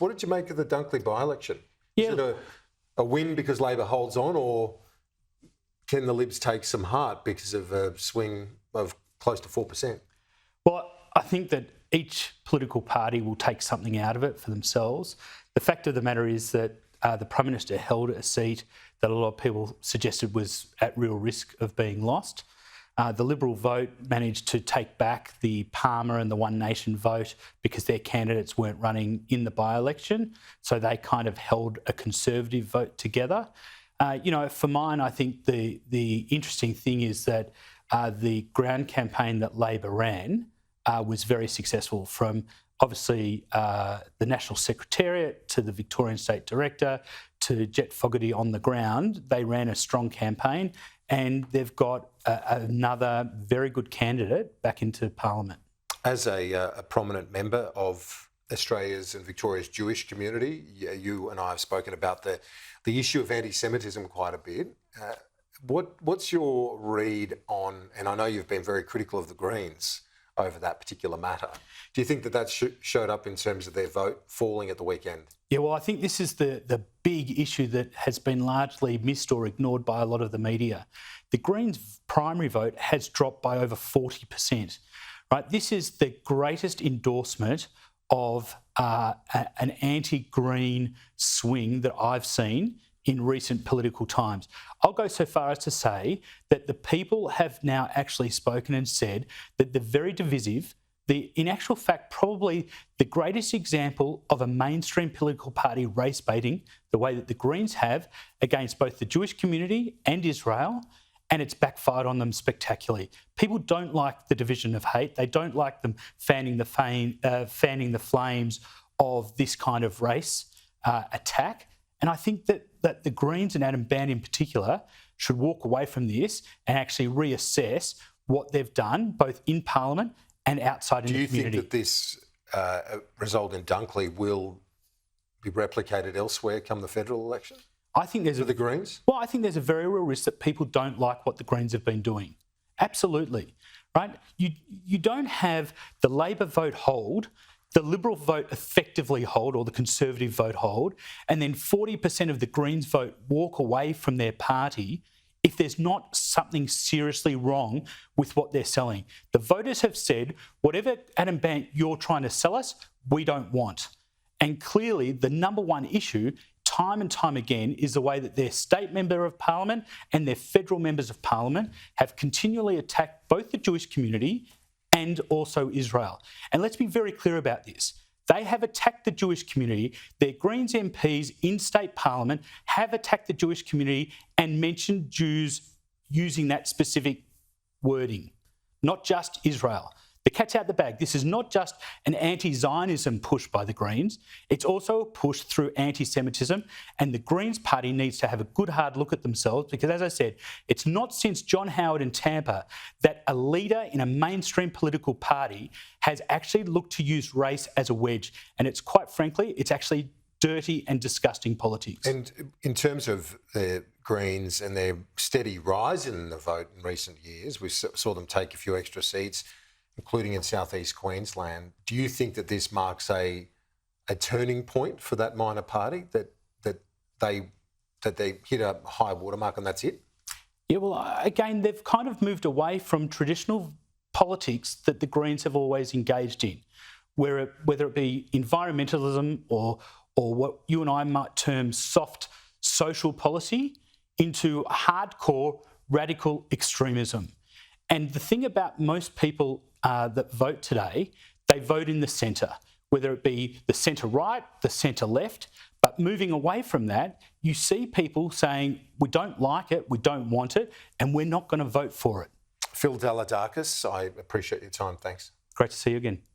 What did you make of the Dunkley by-election? Yeah. Is it a win because Labor holds on, or can the Libs take some heart because of a swing of close to 4%? Well, I think that each political party will take something out of it for themselves. The fact of the matter is that the Prime Minister held a seat that a lot of people suggested was at real risk of being lost. The Liberal vote managed to take back the Palmer and the One Nation vote because their candidates weren't running in the by-election, so they kind of held a Conservative vote together. For mine, I think the interesting thing is that the ground campaign that Labor ran was very successful, from obviously the National Secretariat to the Victorian State Director to Jet Fogarty on the ground. They ran a strong campaign, and they've got another very good candidate back into Parliament. As a prominent member of Australia's and Victoria's Jewish community, you and I have spoken about the issue of anti-Semitism quite a bit. What's your read on, and I know you've been very critical of the Greens over that particular matter. Do you think that showed up in terms of their vote falling at the weekend? Yeah, well, I think this is the big issue that has been largely missed or ignored by a lot of the media. The Greens' primary vote has dropped by over 40%. Right, this is the greatest endorsement of an anti-Green swing that I've seen in recent political times. I'll go so far as to say that the people have now actually spoken and said that the very divisive, in actual fact, probably the greatest example of a mainstream political party race baiting, the way that the Greens have against both the Jewish community and Israel, and it's backfired on them spectacularly. People don't like the division of hate. They don't like them fanning the flames of this kind of race attack. And I think that the Greens and Adam Bandt in particular should walk away from this and actually reassess what they've done, both in Parliament and outside in the community. Do you think that this result in Dunkley will be replicated elsewhere come the federal election? I think there's the Greens? Well, I think there's a very real risk that people don't like what the Greens have been doing. Absolutely, right? You don't have the Labor vote hold, the Liberal vote effectively hold, or the Conservative vote hold, and then 40% of the Greens vote walk away from their party if there's not something seriously wrong with what they're selling. The voters have said, whatever, Adam Bandt, you're trying to sell us, we don't want. And clearly, the number one issue, time and time again, is the way that their state member of Parliament and their federal members of Parliament have continually attacked both the Jewish community and also Israel. And let's be very clear about this. They have attacked the Jewish community. Their Greens MPs in state parliament have attacked the Jewish community and mentioned Jews using that specific wording, not just Israel. The cat's out the bag. This is not just an anti-Zionism push by the Greens. It's also a push through anti-Semitism, and the Greens party needs to have a good hard look at themselves because, as I said, it's not since John Howard in Tampa that a leader in a mainstream political party has actually looked to use race as a wedge. And it's quite frankly, it's actually dirty and disgusting politics. And in terms of the Greens and their steady rise in the vote in recent years, we saw them take a few extra seats, including in southeast Queensland. Do you think that this marks a turning point for that minor party, that they hit a high watermark and that's it? Yeah, well, again, they've kind of moved away from traditional politics that the Greens have always engaged in, whether it be environmentalism or what you and I might term soft social policy, into hardcore radical extremism. And the thing about most people that vote today, they vote in the centre, whether it be the centre right, the centre left. But moving away from that, you see people saying, we don't like it, we don't want it, and we're not going to vote for it. Phil Dalidakis, I appreciate your time. Thanks. Great to see you again.